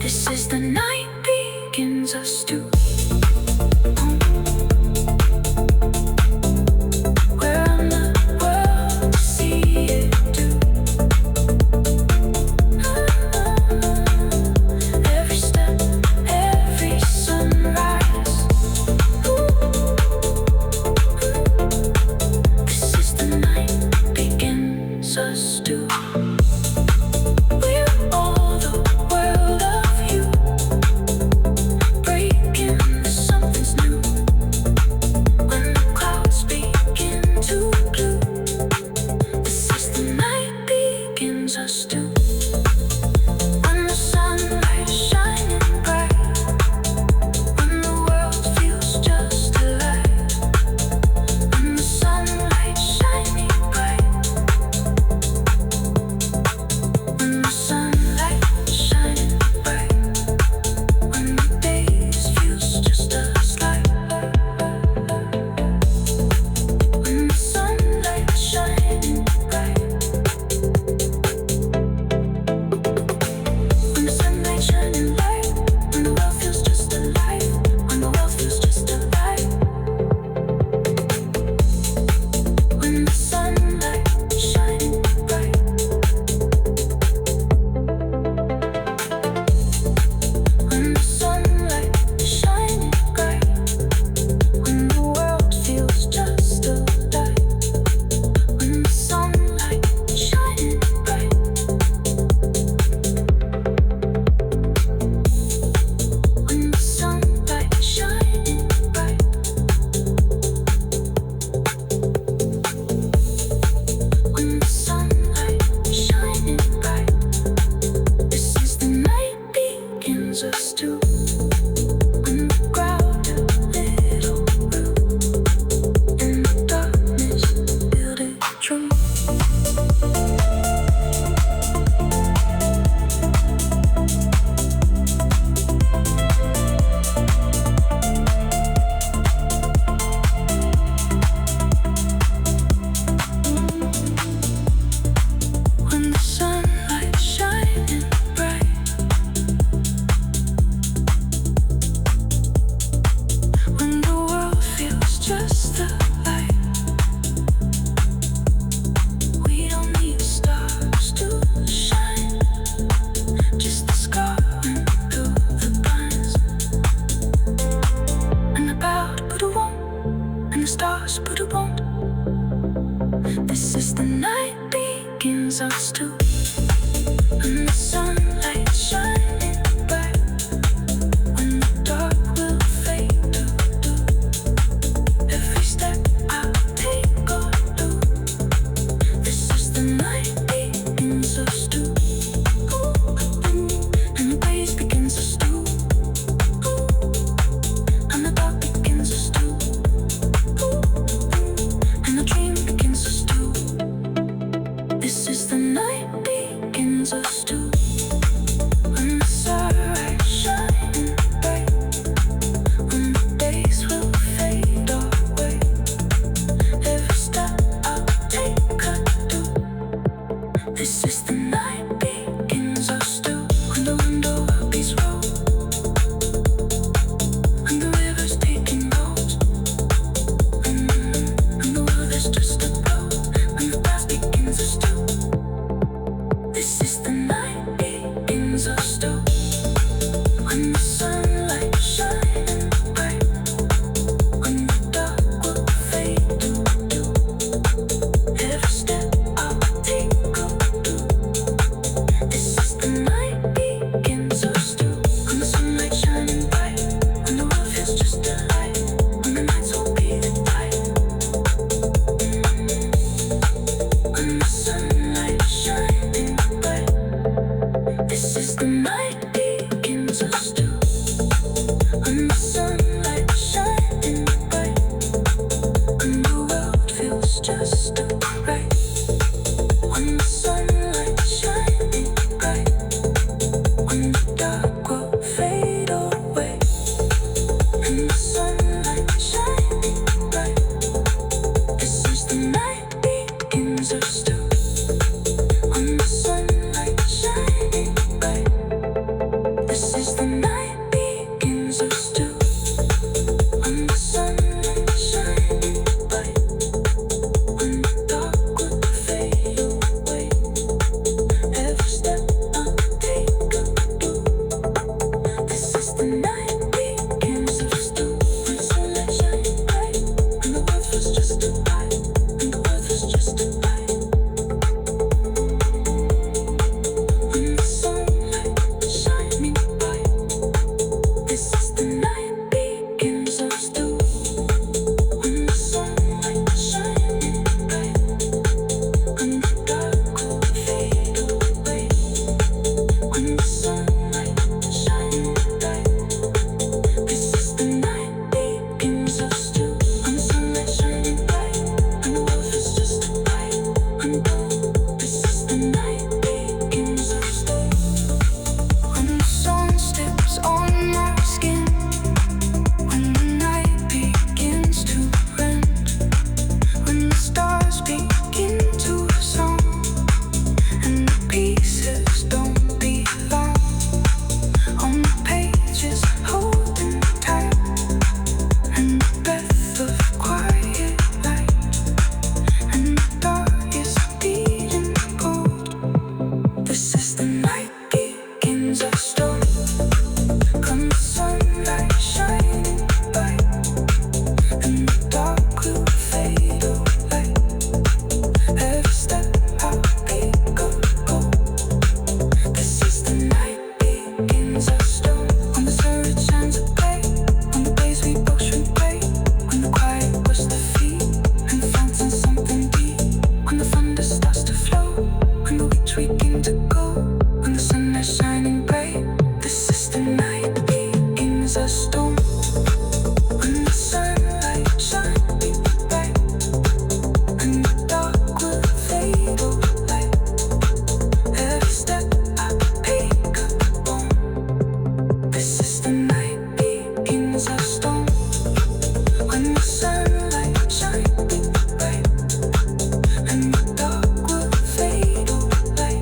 This is the night begins us to This is the night begins us still. When the sun shining bright, when the dark would fade away, every step I take I do. This is the night begins us still. When the sunlight shining bright, and the world was just a light, and the world was just a light. When the sunlight shining bright, this is the night begins us still. When the sunlight shining bright, and the dark will fade away. When the sunlight shining bright, this is the night begins us still. When the sunlight shining bright, and the world is just a light. And this is the night begins us still. When the sun steps on my skin, when the night begins to rend, when the stars begin to song, and the pieces don't belong on the pages holding tight, and the breath of quiet light, and the dark is beating cold. This is the night begins us still. Come the sunlight shining bright, and the dark will fade away. Every step I pick up go. This is the night begins us still. When the sun shines at play, when the days we both shrink away, when the quiet was the feet, and the fountain something deep, when the thunder starts to flow, when the weeks begin to go, when the sun is shining bright. This is the night begins us still. When the sunlight shining bright, and the dark will fade away. Every step I pick up on. This is the night begins us still. When the sunlight shining bright, and the dark will fade away.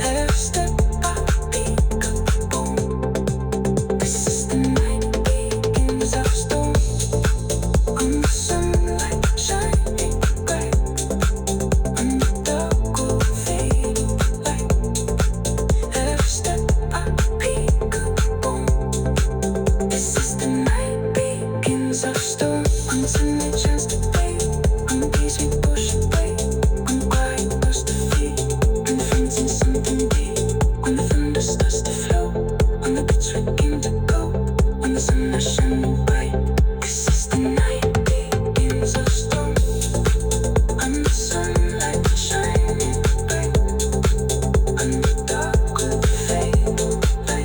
Every step I pick up on. This is the night begins us still. When the sunlight shining bright, and the dark will fade away. Every step I pick up on. This is the night begins us still. When the sunlight shines to play, when the days we push away, when the quiet starts to fade, and the fountain something deep, when the thunder starts to flow, when the beats begin to go, when the sun is shining bright. This is the night begins us still. When the sunlight shining bright, and the dark will fade away.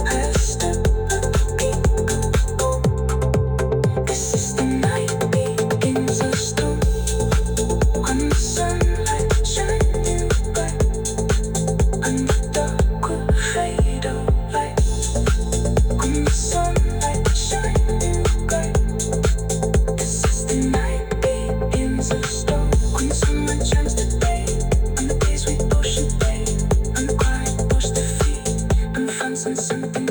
Every step I pick up go. This is the night begins us still. When the sunlight shining bright, and the dark will fade away. When the sunlight shining bright, this is the night begins us still. When the sunlight shines today, and the days we push away, and the quiet push the feet, and the fun and something